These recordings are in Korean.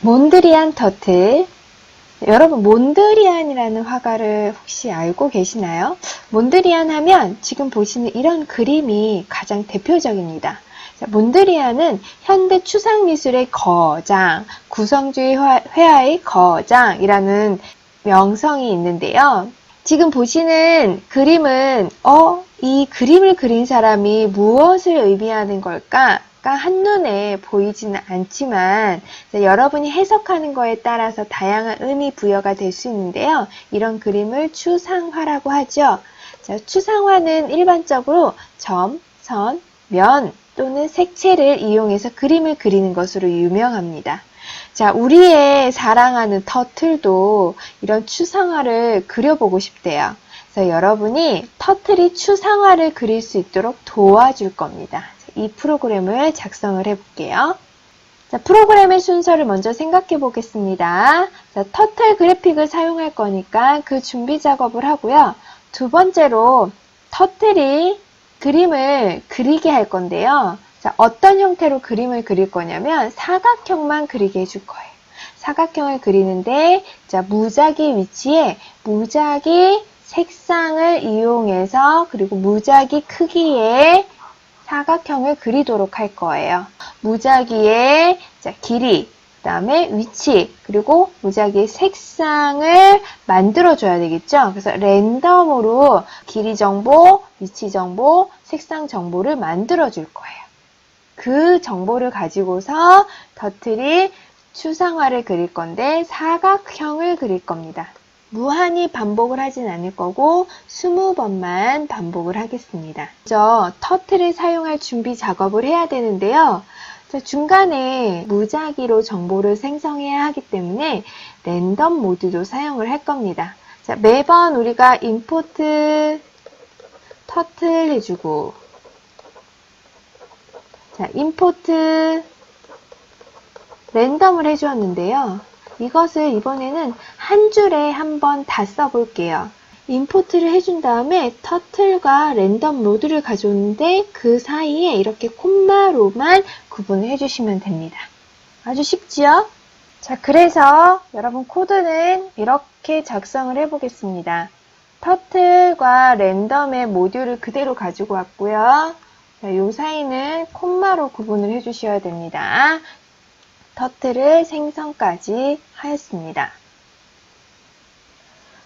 몬드리안 터틀. 여러분, 몬드리안이라는 화가를 혹시 알고 계시나요? 몬드리안 하면 지금 보시는 이런 그림이 가장 대표적입니다. 몬드리안은 현대 추상미술의 거장, 구성주의 회화의 거장이라는 명성이 있는데요. 지금 보시는 그림은 이 그림을 그린 사람이 무엇을 의미하는 걸까? 한눈에 보이지는 않지만 여러분이 해석하는 거에 따라서 다양한 의미 부여가 될 수 있는데요. 이런 그림을 추상화라고 하죠. 자, 추상화는 일반적으로 점, 선, 면 또는 색채를 이용해서 그림을 그리는 것으로 유명합니다. 자, 우리의 사랑하는 터틀도 이런 추상화를 그려보고 싶대요. 그래서 여러분이 터틀이 추상화를 그릴 수 있도록 도와줄 겁니다. 이 프로그램을 작성을 해볼게요. 자, 프로그램의 순서를 먼저 생각해 보겠습니다. 자, 터틀 그래픽을 사용할 거니까 그 준비 작업을 하고요. 두 번째로 터틀이 그림을 그리게 할 건데요. 자, 어떤 형태로 그림을 그릴 거냐면 사각형만 그리게 해줄 거예요. 사각형을 그리는데 자, 무작위 위치에 무작위 색상을 이용해서 그리고 무작위 크기의 사각형을 그리도록 할 거예요. 무작위의 길이, 그 다음에 위치, 그리고 무작위의 색상을 만들어줘야 되겠죠. 그래서 랜덤으로 길이 정보, 위치 정보, 색상 정보를 만들어줄 거예요. 그 정보를 가지고서 터틀이 추상화를 그릴 건데 사각형을 그릴 겁니다. 무한히 반복을 하진 않을 거고 20번만 반복을 하겠습니다. 먼저 터틀을 사용할 준비 작업을 해야 되는데요. 중간에 무작위로 정보를 생성해야 하기 때문에 랜덤 모드도 사용을 할 겁니다. 자, 매번 우리가 임포트 터틀 해주고 자, 임포트 랜덤을 해주었는데요. 이것을 이번에는 한 줄에 한 번 다 써볼게요. 임포트를 해준 다음에 터틀과 랜덤 로드를 가져오는데 그 사이에 이렇게 콤마로만 구분을 해주시면 됩니다. 아주 쉽지요? 자, 그래서 여러분 코드는 이렇게 작성을 해보겠습니다. 터틀과 랜덤의 모듈을 그대로 가지고 왔고요. 자, 이 사이는 콤마로 구분을 해주셔야 됩니다. 터틀을 생성까지 하였습니다.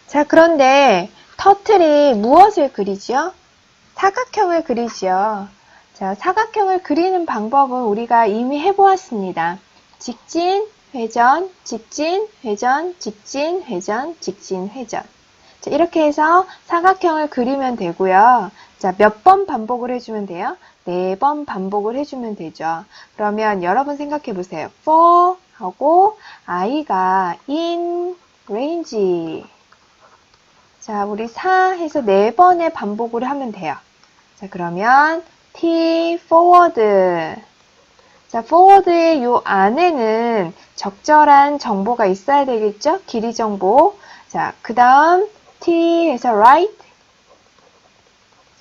자, 그런데 터틀이 무엇을 그리죠? 사각형을 그리죠. 자, 사각형을 그리는 방법은 우리가 이미 해보았습니다. 직진, 회전, 직진, 회전, 직진, 회전, 직진, 회전. 자, 이렇게 해서 사각형을 그리면 되고요. 자, 몇 번 반복을 해주면 돼요? 4번 반복을 해주면 되죠. 그러면 여러분 생각해 보세요. for 하고 i가 in range. 자, 우리 4 해서 4번의 반복을 하면 돼요. 자, 그러면 t forward. 자, forward의 요 안에는 적절한 정보가 있어야 되겠죠? 길이 정보. 자, 그 다음 t 해서 right.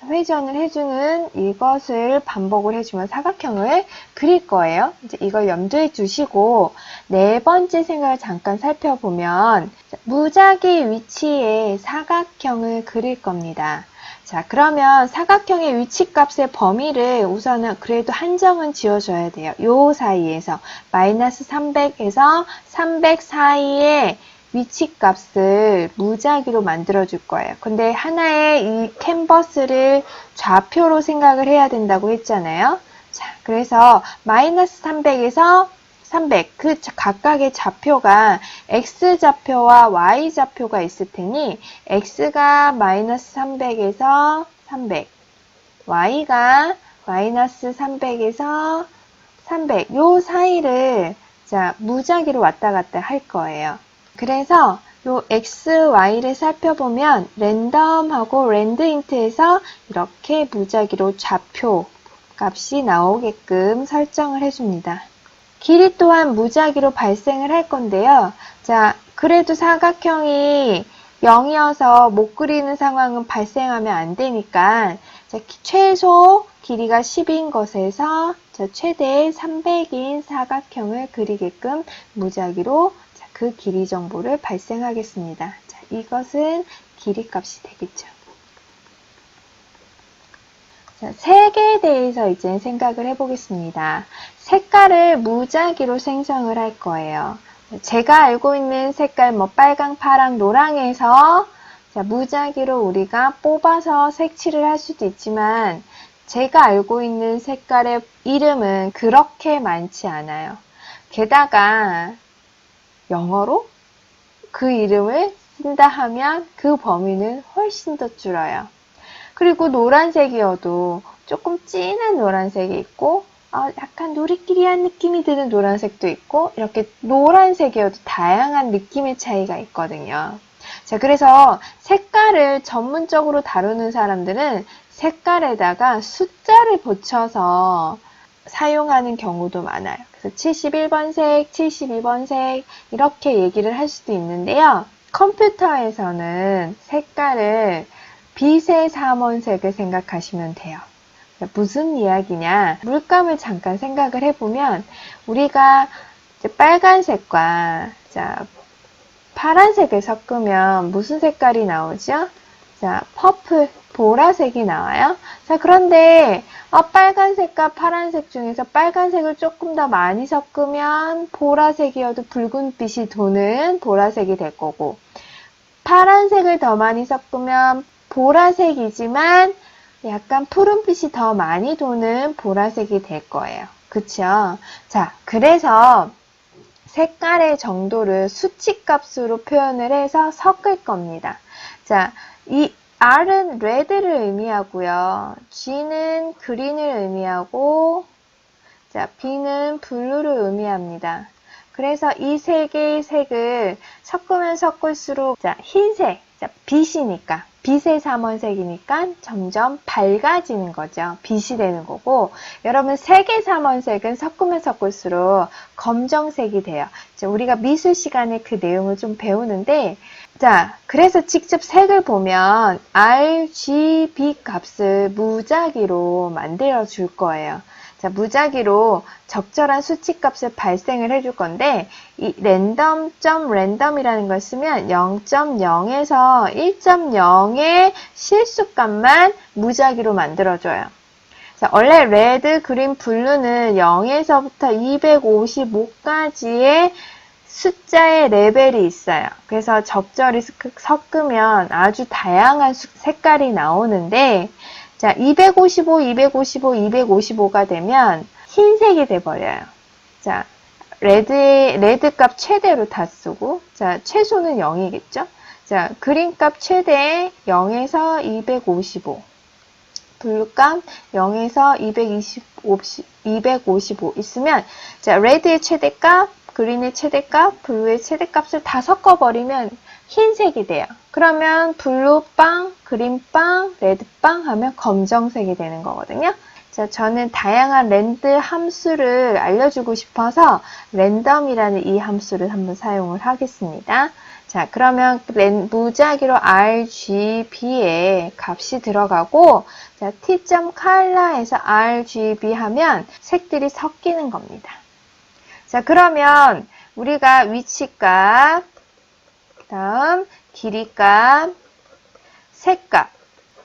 회전을 해주는 이것을 반복을 해주면 사각형을 그릴 거예요. 이제 이걸 염두에 두시고 네 번째 생각을 잠깐 살펴보면 무작위 위치에 사각형을 그릴 겁니다. 자, 그러면 사각형의 위치 값의 범위를 우선은 그래도 한정은 지어줘야 돼요. 요 사이에서 마이너스 300에서 300 사이에 위치 값을 무작위로 만들어 줄 거예요. 근데 하나의 이 캔버스를 좌표로 생각을 해야 된다고 했잖아요. 자, 그래서 마이너스 300에서 300, 그 각각의 좌표가 X좌표와 Y좌표가 있을 테니 X가 마이너스 300에서 300, Y가 마이너스 300에서 300, 요 사이를 자, 무작위로 왔다 갔다 할 거예요. 그래서 요 x, y를 살펴보면 랜덤하고 랜드인트에서 이렇게 무작위로 좌표 값이 나오게끔 설정을 해줍니다. 길이 또한 무작위로 발생을 할 건데요. 자, 그래도 사각형이 0이어서 못 그리는 상황은 발생하면 안 되니까 자, 최소 길이가 10인 것에서 최대 300인 사각형을 그리게끔 무작위로 그 길이 정보를 발생하겠습니다. 자, 이것은 길이 값이 되겠죠. 자, 색에 대해서 이제 생각을 해보겠습니다. 색깔을 무작위로 생성을 할 거예요. 제가 알고 있는 색깔 뭐 빨강, 파랑, 노랑에서 자, 무작위로 우리가 뽑아서 색칠을 할 수도 있지만 제가 알고 있는 색깔의 이름은 그렇게 많지 않아요. 게다가 영어로 그 이름을 쓴다 하면 그 범위는 훨씬 더 줄어요. 그리고 노란색이어도 조금 진한 노란색이 있고 약간 누리끼리한 느낌이 드는 노란색도 있고 이렇게 노란색이어도 다양한 느낌의 차이가 있거든요. 자, 그래서 색깔을 전문적으로 다루는 사람들은 색깔에다가 숫자를 붙여서 사용하는 경우도 많아요. 그래서 71번 색, 72번 색 이렇게 얘기를 할 수도 있는데요. 컴퓨터에서는 색깔을 빛의 삼원색을 생각하시면 돼요. 무슨 이야기냐? 물감을 잠깐 생각을 해보면 우리가 이제 빨간색과 파란색을 섞으면 무슨 색깔이 나오죠? 자, 퍼플, 보라색이 나와요. 자, 그런데 빨간색과 파란색 중에서 빨간색을 조금 더 많이 섞으면 보라색이어도 붉은빛이 도는 보라색이 될 거고 파란색을 더 많이 섞으면 보라색이지만 약간 푸른빛이 더 많이 도는 보라색이 될 거예요. 그쵸? 자, 그래서 색깔의 정도를 수치값으로 표현을 해서 섞을 겁니다. 자, 이 R은 red를 의미하고요. G는 green을 의미하고, 자, B는 blue를 의미합니다. 그래서 이 세 개의 색을 섞으면 섞을수록, 자, 흰색, 자, 빛이니까, 빛의 삼원색이니까 점점 밝아지는 거죠. 빛이 되는 거고, 여러분 색의 삼원색은 섞으면 섞을수록 검정색이 돼요. 자, 우리가 미술 시간에 그 내용을 좀 배우는데, 자, 그래서 직접 색을 보면 RGB 값을 무작위로 만들어 줄 거예요. 자, 무작위로 적절한 수치 값을 발생을 해줄 건데, 이 random.random이라는 걸 쓰면 0.0에서 1.0의 실수값만 무작위로 만들어줘요. 자, 원래 레드, 그린, 블루는 0에서부터 255까지의 숫자의 레벨이 있어요. 그래서 적절히 섞으면 아주 다양한 색깔이 나오는데, 자, 255, 255, 255가 되면 흰색이 돼버려요. 자, 레드 값 최대로 다 쓰고, 자, 최소는 0이겠죠? 자, 그린 값 최대 0에서 255. 블루 값 0에서 255 있으면, 자, 레드의 최대값, 그린의 최대값, 블루의 최대값을 다 섞어버리면 흰색이 돼요. 그러면 블루빵, 그린빵, 레드빵 하면 검정색이 되는 거거든요. 자, 저는 다양한 랜드 함수를 알려주고 싶어서 랜덤이라는 이 함수를 한번 사용을 하겠습니다. 자, 그러면 무작위로 RGB에 값이 들어가고, 자, T.color에서 RGB 하면 색들이 섞이는 겁니다. 자, 그러면 우리가 위치값, 다음 길이값, 색값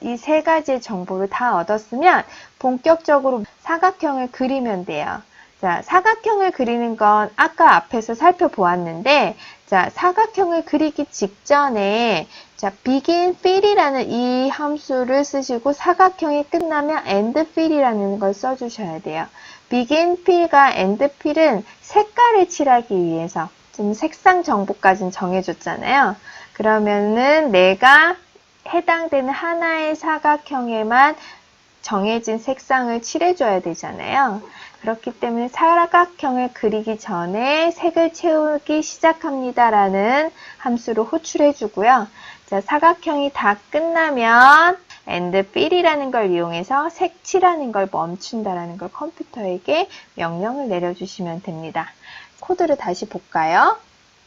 이 세 가지의 정보를 다 얻었으면 본격적으로 사각형을 그리면 돼요. 자, 사각형을 그리는 건 아까 앞에서 살펴보았는데, 자, 사각형을 그리기 직전에 자, begin fill이라는 이 함수를 쓰시고 사각형이 끝나면 end fill이라는 걸 써주셔야 돼요. begin fill과 end fill은 색깔을 칠하기 위해서 지금 색상 정보까지는 정해줬잖아요. 그러면은 내가 해당되는 하나의 사각형에만 정해진 색상을 칠해줘야 되잖아요. 그렇기 때문에 사각형을 그리기 전에 색을 채우기 시작합니다라는 함수로 호출해주고요. 자, 사각형이 다 끝나면 end fill이라는 걸 이용해서 색칠하는 걸 멈춘다라는 걸 컴퓨터에게 명령을 내려주시면 됩니다. 코드를 다시 볼까요?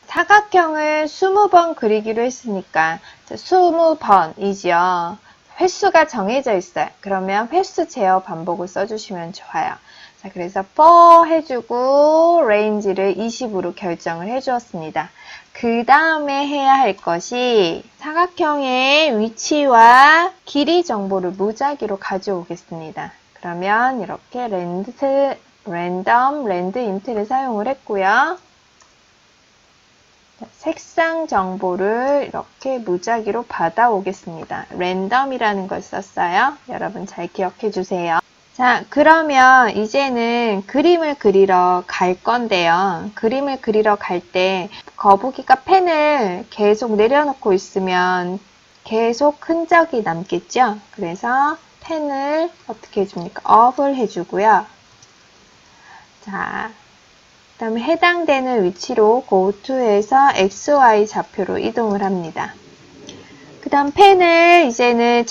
사각형을 20번 그리기로 했으니까 20번이죠. 횟수가 정해져 있어요. 그러면 횟수 제어 반복을 써주시면 좋아요. 자, 그래서 for 해주고 range를 20으로 결정을 해주었습니다. 그 다음에 해야 할 것이 사각형의 위치와 길이 정보를 무작위로 가져오겠습니다. 그러면 이렇게 random int를 사용을 했고요. 색상 정보를 이렇게 무작위로 받아오겠습니다. random이라는 걸 썼어요. 여러분 잘 기억해 주세요. 자, 그러면 이제는 그림을 그리러 갈 건데요. 그림을 그리러 갈 때 거북이가 펜을 계속 내려놓고 있으면 계속 흔적이 남겠죠? 그래서 펜을 어떻게 해줍니까? 업을 해주고요. 자, 그 다음에 해당되는 위치로 go to에서 XY 좌표로 이동을 합니다. 그 다음 펜을 이제는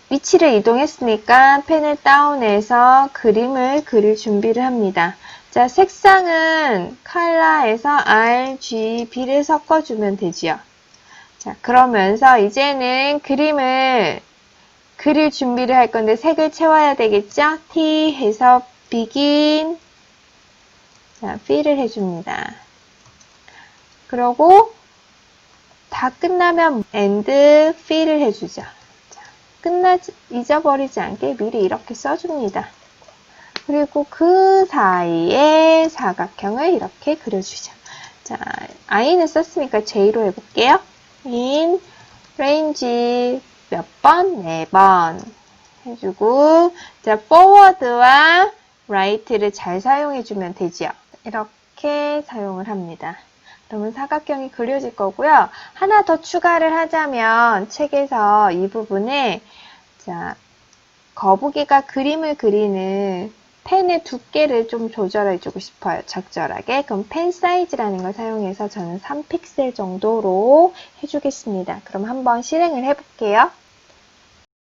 위치를 이동했으니까 펜을 다운해서 그림을 그릴 준비를 합니다. 자, 색상은 컬러에서 RGB를 섞어주면 되지요. 자, 그러면서 이제는 그림을 그릴 준비를 할 건데 색을 채워야 되겠죠? T 해서 begin, 자, fill을 해줍니다. 그러고 다 끝나면 end fill을 해주죠. 자, 잊어버리지 않게 미리 이렇게 써줍니다. 그리고 그 사이에 사각형을 이렇게 그려주죠. 자, I는 썼으니까 J로 해볼게요. in range 몇 번? 4번 해주고, 자, forward와 right를 잘 사용해주면 되지요. 이렇게 사용을 합니다. 그러면 사각형이 그려질 거고요. 하나 더 추가를 하자면 책에서 이 부분에 자, 거북이가 그림을 그리는 펜의 두께를 좀 조절해주고 싶어요. 적절하게. 그럼 펜 사이즈라는 걸 사용해서 저는 3픽셀 정도로 해주겠습니다. 그럼 한번 실행을 해볼게요.